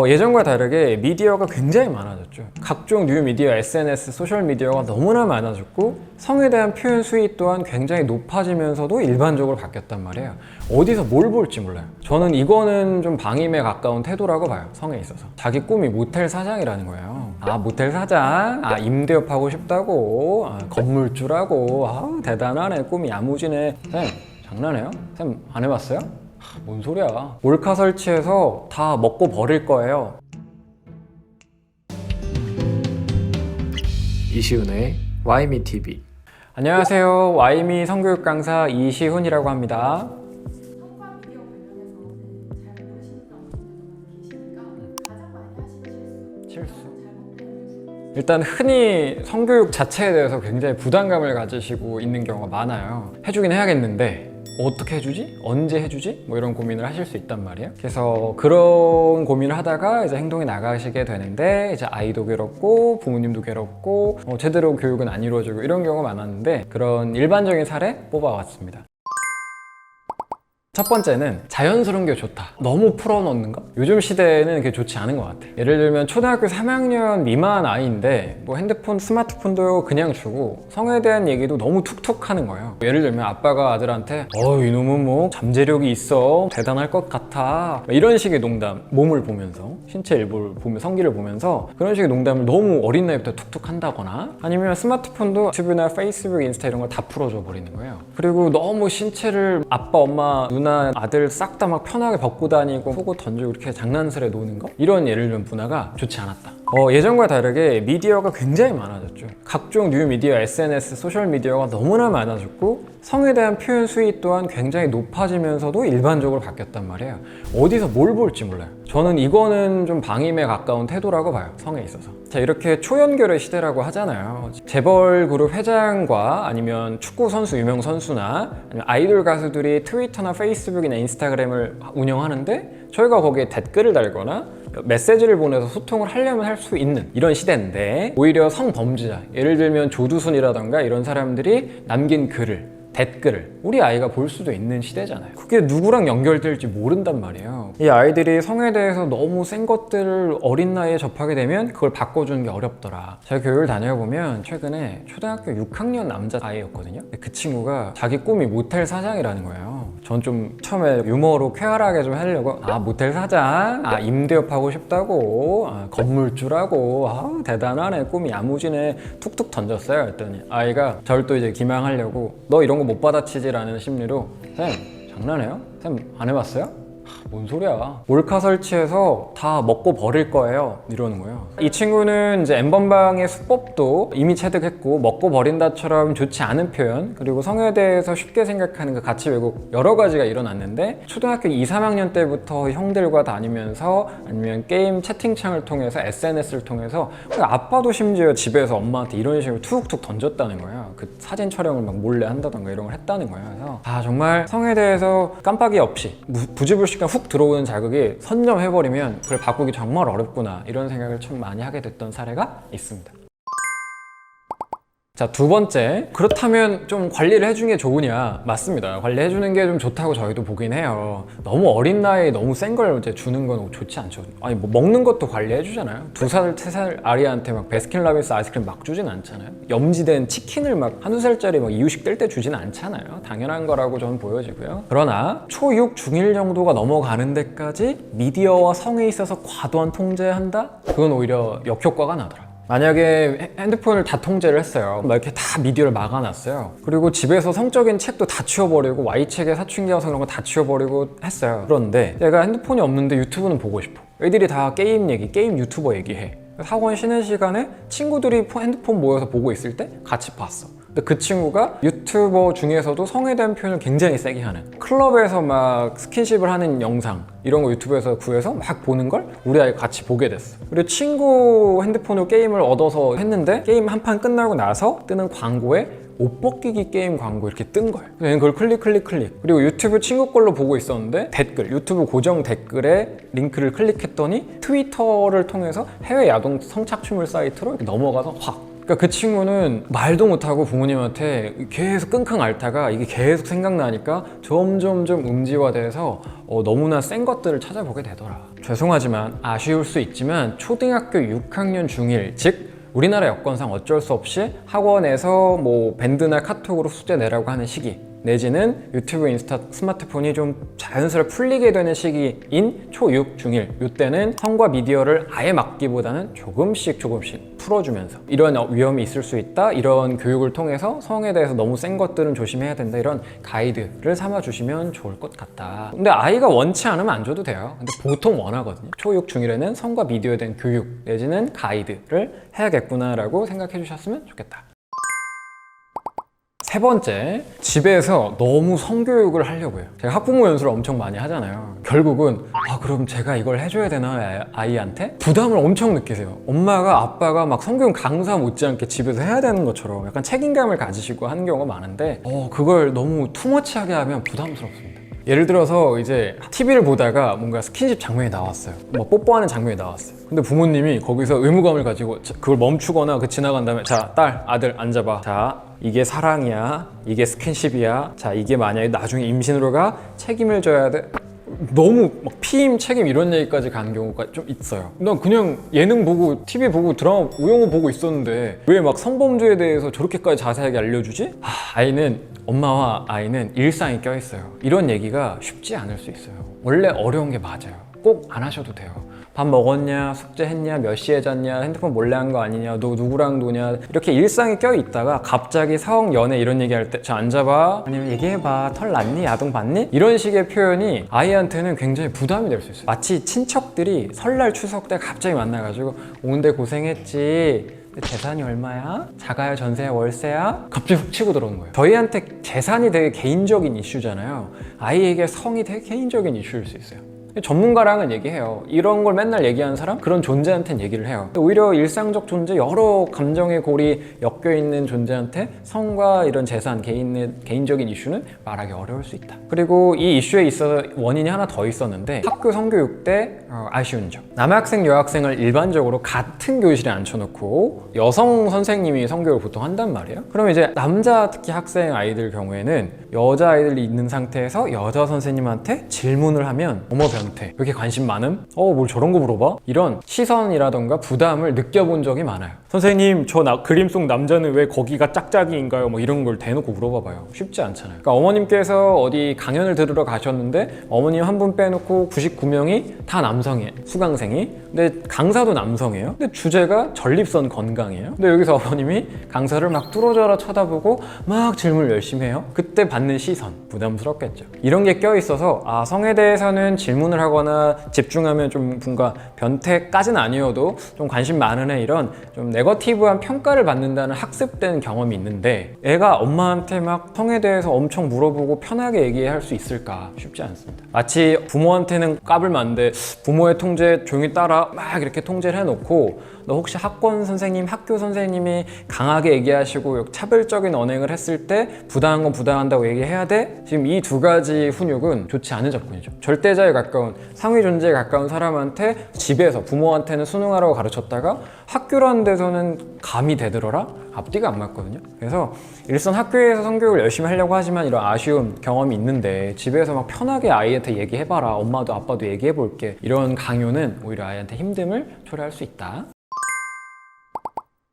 예전과 다르게 미디어가 굉장히 많아졌죠. 각종 뉴미디어, SNS, 소셜미디어가 너무나 많아졌고 성에 대한 표현 수위 또한 굉장히 높아지면서도 일반적으로 바뀌었단 말이에요. 어디서 뭘 볼지 몰라요. 저는 이거는 좀 방임에 가까운 태도라고 봐요. 성에 있어서. 자기 꿈이 모텔 사장이라는 거예요. 아, 모텔 사장? 아, 임대업 하고 싶다고? 아, 건물주라고? 아, 대단하네. 꿈이 야무지네. 쌤, 장난해요? 쌤, 안 해봤어요? 뭔 소리야. 몰카 설치해서 다 먹고 버릴 거예요. 이시훈의 와이미 TV. 안녕하세요. 와이미 성교육 강사 이시훈이라고 합니다. 성과 미디어 관련해서는 잘 모르시는 분들도 계시니까 가장 많이 하시는 실수. 잘못된 일단 흔히 성교육 자체에 대해서 굉장히 부담감을 가지시고 있는 경우가 많아요. 해주긴 해야겠는데 어떻게 해주지? 언제 해주지? 뭐 이런 고민을 하실 수 있단 말이에요. 그래서 그런 고민을 하다가 이제 행동에 나가시게 되는데 이제 아이도 괴롭고 부모님도 괴롭고 제대로 교육은 안 이루어지고 이런 경우가 많았는데 그런 일반적인 사례 뽑아왔습니다. 첫 번째는 자연스러운 게 좋다. 너무 풀어놓는 거? 요즘 시대에는 그게 좋지 않은 것 같아. 예를 들면 초등학교 3학년 미만 아이인데 뭐 핸드폰, 스마트폰도 그냥 주고 성에 대한 얘기도 너무 툭툭 하는 거예요. 예를 들면 아빠가 아들한테 이놈은 뭐 잠재력이 있어. 대단할 것 같아. 이런 식의 농담, 몸을 보면서 신체 일부를 보며 성기를 보면서 그런 식의 농담을 너무 어린 나이부터 툭툭 한다거나 아니면 스마트폰도 유튜브나 페이스북, 인스타 이런 걸 다 풀어줘 버리는 거예요. 그리고 너무 신체를 아빠, 엄마, 누나, 아들 싹 다 막 편하게 벗고 다니고 속옷 던지고 이렇게 장난스레 노는 거? 이런 예를 들면 문화가 좋지 않았다. 예전과 다르게 미디어가 굉장히 많아졌죠. 각종 뉴미디어, SNS, 소셜미디어가 너무나 많아졌고 성에 대한 표현 수위 또한 굉장히 높아지면서도 일반적으로 바뀌었단 말이에요. 어디서 뭘 볼지 몰라요. 저는 이거는 좀 방임에 가까운 태도라고 봐요. 성에 있어서. 자, 이렇게 초연결의 시대라고 하잖아요. 재벌 그룹 회장과 아니면 축구 선수, 유명 선수나 아니면 아이돌 가수들이 트위터나 페이스북이나 인스타그램을 운영하는데 저희가 거기에 댓글을 달거나 메시지를 보내서 소통을 하려면 할 수 있는 이런 시대인데 오히려 성범죄자, 예를 들면 조두순이라던가 이런 사람들이 남긴 글을 댓글을 우리 아이가 볼 수도 있는 시대잖아요. 그게 누구랑 연결될지 모른단 말이에요. 이 아이들이 성에 대해서 너무 센 것들을 어린 나이에 접하게 되면 그걸 바꿔주는 게 어렵더라. 제가 교육을 다녀보면 최근에 초등학교 6학년 남자아이였거든요. 그 친구가 자기 꿈이 모텔 사장이라는 거예요. 전 좀 처음에 유머로 쾌활하게 좀 하려고 아, 모텔 사장? 아, 임대업 하고 싶다고? 아, 건물주라고? 아, 대단하네. 꿈이 야무지네. 툭툭 던졌어요. 그랬더니 아이가 저를 또 이제 기망하려고 너 이런 거 못 받아치지라는 심리로 쌤, 장난해요? 쌤, 안 해봤어요? 뭔 소리야. 몰카 설치해서 다 먹고 버릴 거예요. 이러는 거예요. 이 친구는 이제 N번방의 수법도 이미 체득했고 먹고 버린다처럼 좋지 않은 표현 그리고 성에 대해서 쉽게 생각하는 그 가치 왜곡 여러 가지가 일어났는데 초등학교 2, 3학년 때부터 형들과 다니면서 아니면 게임 채팅창을 통해서 SNS를 통해서 아빠도 심지어 집에서 엄마한테 이런 식으로 툭툭 던졌다는 거예요. 그 사진 촬영을 막 몰래 한다던가 이런 걸 했다는 거예요. 그래서 정말 성에 대해서 깜빡이 없이 부지불식간 훅 들어오는 자극이 선점해버리면 그걸 바꾸기 정말 어렵구나 이런 생각을 참 많이 하게 됐던 사례가 있습니다. 자, 두 번째, 그렇다면 좀 관리를 해주는 게 좋으냐? 맞습니다. 관리해주는 게 좀 좋다고 저희도 보긴 해요. 너무 어린 나이에 너무 센 걸 이제 주는 건 좋지 않죠. 아니 뭐 먹는 것도 관리해주잖아요. 2살, 3살 아리한테 막 베스킨라빈스 아이스크림 막 주진 않잖아요. 염지된 치킨을 막 한두 살짜리 막 이유식 뗄 때 주진 않잖아요. 당연한 거라고 저는 보여지고요. 그러나 초6, 중1 정도가 넘어가는 데까지 미디어와 성에 있어서 과도한 통제한다? 그건 오히려 역효과가 나더라. 만약에 핸드폰을 다 통제를 했어요. 막 이렇게 다 미디어를 막아놨어요. 그리고 집에서 성적인 책도 다 치워버리고 Y책에 사춘기 영상 이런 거 다 치워버리고 했어요. 그런데 내가 핸드폰이 없는데 유튜브는 보고 싶어. 애들이 다 게임 얘기, 게임 유튜버 얘기해. 학원 쉬는 시간에 친구들이 핸드폰 모여서 보고 있을 때 같이 봤어. 근데 그 친구가 유튜버 중에서도 성에 대한 표현을 굉장히 세게 하는 클럽에서 막 스킨십을 하는 영상 이런 거 유튜브에서 구해서 막 보는 걸 우리 아이가 같이 보게 됐어. 그리고 친구 핸드폰으로 게임을 얻어서 했는데 게임 한 판 끝나고 나서 뜨는 광고에 옷 벗기기 게임 광고 이렇게 뜬 거예요. 그래서 그걸 클릭 그리고 유튜브 친구 걸로 보고 있었는데 댓글, 유튜브 고정 댓글에 링크를 클릭했더니 트위터를 통해서 해외 야동 성착취물 사이트로 이렇게 넘어가서 확 그러니까 그 친구는 말도 못하고 부모님한테 계속 끙끙 앓다가 이게 계속 생각나니까 점점점 음지화돼서 너무나 센 것들을 찾아보게 되더라. 죄송하지만 아쉬울 수 있지만 초등학교 6학년 중1, 즉 우리나라 여건상 어쩔 수 없이 학원에서 뭐 밴드나 카톡으로 숙제 내라고 하는 시기, 내지는 유튜브, 인스타, 스마트폰이 좀 자연스레 풀리게 되는 시기인 초6, 중1 이때는 성과 미디어를 아예 막기보다는 조금씩 풀어주면서 이런 위험이 있을 수 있다, 이런 교육을 통해서 성에 대해서 너무 센 것들은 조심해야 된다, 이런 가이드를 삼아주시면 좋을 것 같다. 근데 아이가 원치 않으면 안 줘도 돼요. 근데 보통 원하거든요. 초6, 중1에는 성과 미디어에 대한 교육 내지는 가이드를 해야겠구나라고 생각해 주셨으면 좋겠다. 세 번째, 집에서 너무 성교육을 하려고 해요. 제가 학부모 연수를 엄청 많이 하잖아요. 결국은 그럼 제가 이걸 해줘야 되나 아이한테? 부담을 엄청 느끼세요. 엄마가 아빠가 막 성교육 강사 못지않게 집에서 해야 되는 것처럼 약간 책임감을 가지시고 하는 경우가 많은데 그걸 너무 투머치하게 하면 부담스럽습니다. 예를 들어서 이제 TV를 보다가 뭔가 스킨십 장면이 나왔어요. 뭐 뽀뽀하는 장면이 나왔어요. 근데 부모님이 거기서 의무감을 가지고 그걸 멈추거나 지나간 다음에 자, 딸, 아들 앉아봐. 자, 이게 사랑이야. 이게 스킨십이야. 자, 이게 만약에 나중에 임신으로 가 책임을 져야 돼. 너무 막 피임, 책임 이런 얘기까지 가는 경우가 좀 있어요. 난 그냥 예능 보고 TV 보고 드라마 우영우 보고 있었는데 왜 막 성범죄에 대해서 저렇게까지 자세하게 알려주지? 엄마와 아이는 일상이 껴있어요. 이런 얘기가 쉽지 않을 수 있어요. 원래 어려운 게 맞아요. 꼭 안 하셔도 돼요. 밥 먹었냐, 숙제했냐, 몇 시에 잤냐, 핸드폰 몰래 한 거 아니냐, 너 누구랑 노냐, 이렇게 일상이 껴있다가 갑자기 사업, 연애 이런 얘기할 때 자, 앉아봐, 아니면 얘기해봐, 털 났니, 야동 봤니? 이런 식의 표현이 아이한테는 굉장히 부담이 될 수 있어요. 마치 친척들이 설날 추석 때 갑자기 만나가지고 오는데 고생했지, 재산이 얼마야? 자가야, 전세야, 월세야? 갑자기 훅 치고 들어오는 거예요. 저희한테 재산이 되게 개인적인 이슈잖아요. 아이에게 성이 되게 개인적인 이슈일 수 있어요. 전문가랑은 얘기해요. 이런 걸 맨날 얘기하는 사람? 그런 존재한테는 얘기를 해요. 오히려 일상적 존재, 여러 감정의 골이 엮여있는 존재한테 성과 이런 재산, 개인적인 이슈는 말하기 어려울 수 있다. 그리고 이 이슈에 있어서 원인이 하나 더 있었는데 학교 성교육 때 아쉬운 점. 남학생, 여학생을 일반적으로 같은 교실에 앉혀놓고 여성 선생님이 성교육을 보통 한단 말이에요. 그럼 이제 남자 특히 학생 아이들 경우에는 여자 아이들이 있는 상태에서 여자 선생님한테 질문을 하면 어머 변태, 왜 이렇게 관심 많음? 뭘 저런 거 물어봐? 이런 시선이라던가 부담을 느껴본 적이 많아요. 선생님, 저 그림 속 남자는 왜 거기가 짝짝이인가요? 뭐 이런 걸 대놓고 물어봐봐요. 쉽지 않잖아요. 그러니까 어머님께서 어디 강연을 들으러 가셨는데 어머님 한 분 빼놓고 99명이 다 남성이에요. 수강생이. 근데 강사도 남성이에요. 근데 주제가 전립선 건강이에요. 근데 여기서 어머님이 강사를 막 뚫어져라 쳐다보고 막 질문을 열심히 해요. 그때 받는 시선, 부담스럽겠죠. 이런 게 껴있어서 성에 대해서는 질문을 하거나 집중하면 좀 뭔가 변태까지는 아니어도 좀 관심 많은 애, 이런 좀 네거티브한 평가를 받는다는 학습된 경험이 있는데 애가 엄마한테 막 성에 대해서 엄청 물어보고 편하게 얘기할 수 있을까? 쉽지 않습니다. 마치 부모한테는 까불 만데 부모의 통제 조용히 따라 막 이렇게 통제를 해놓고 너 혹시 학원 선생님, 학교 선생님이 강하게 얘기하시고 차별적인 언행을 했을 때 부당한 건 부당한다고 얘기해야 돼? 지금 이 두 가지 훈육은 좋지 않은 접근이죠. 절대자에 가까운, 상위 존재에 가까운 사람한테 집에서 부모한테는 순응하라고 가르쳤다가 학교라는 데서는 감히 대들어라? 앞뒤가 안 맞거든요. 그래서 일선 학교에서 성교육을 열심히 하려고 하지만 이런 아쉬운 경험이 있는데 집에서 막 편하게 아이한테 얘기해봐라, 엄마도 아빠도 얘기해볼게, 이런 강요는 오히려 아이한테 힘듦을 초래할 수 있다.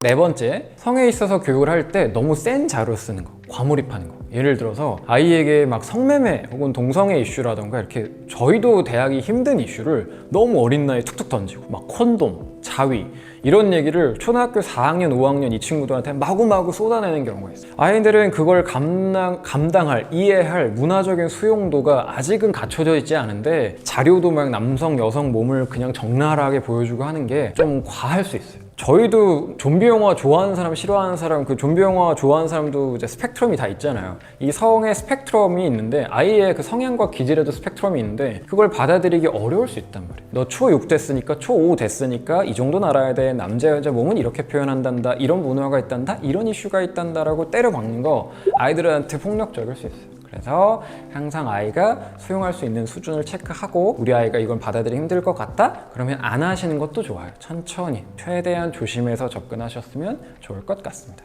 네 번째, 성에 있어서 교육을 할 때 너무 센 자료 쓰는 거, 과몰입하는 거. 예를 들어서 아이에게 막 성매매 혹은 동성애 이슈라던가 이렇게 저희도 대하기 힘든 이슈를 너무 어린 나이에 툭툭 던지고 막 콘돔, 자위 이런 얘기를 초등학교 4학년, 5학년 이 친구들한테 마구마구 쏟아내는 경우가 있어요. 아이들은 그걸 감당할, 이해할 문화적인 수용도가 아직은 갖춰져 있지 않은데 자료도 막 남성, 여성 몸을 그냥 적나라하게 보여주고 하는 게 좀 과할 수 있어요. 저희도 좀비 영화 좋아하는 사람, 싫어하는 사람, 그 좀비 영화 좋아하는 사람도 이제 스펙트럼이 다 있잖아요. 이 성의 스펙트럼이 있는데 아이의 그 성향과 기질에도 스펙트럼이 있는데 그걸 받아들이기 어려울 수 있단 말이에요. 너 초6 됐으니까, 초5 됐으니까 이 정도는 알아야 돼. 남자 여자 몸은 이렇게 표현한단다. 이런 문화가 있단다. 이런 이슈가 있단다라고 때려박는 거 아이들한테 폭력적일 수 있어요. 그래서 항상 아이가 수용할 수 있는 수준을 체크하고 우리 아이가 이건 받아들이기 힘들 것 같다? 그러면 안 하시는 것도 좋아요. 천천히 최대한 조심해서 접근하셨으면 좋을 것 같습니다.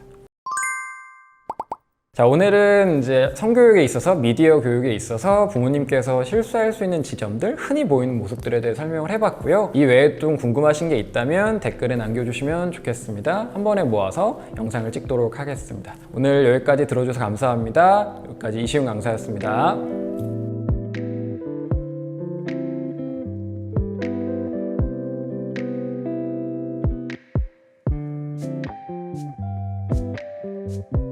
자, 오늘은 이제 성교육에 있어서 미디어 교육에 있어서 부모님께서 실수할 수 있는 지점들, 흔히 보이는 모습들에 대해 설명을 해봤고요. 이 외에 좀 궁금하신 게 있다면 댓글에 남겨주시면 좋겠습니다. 한 번에 모아서 영상을 찍도록 하겠습니다. 오늘 여기까지 들어줘서 감사합니다. 여기까지 이시훈 강사였습니다.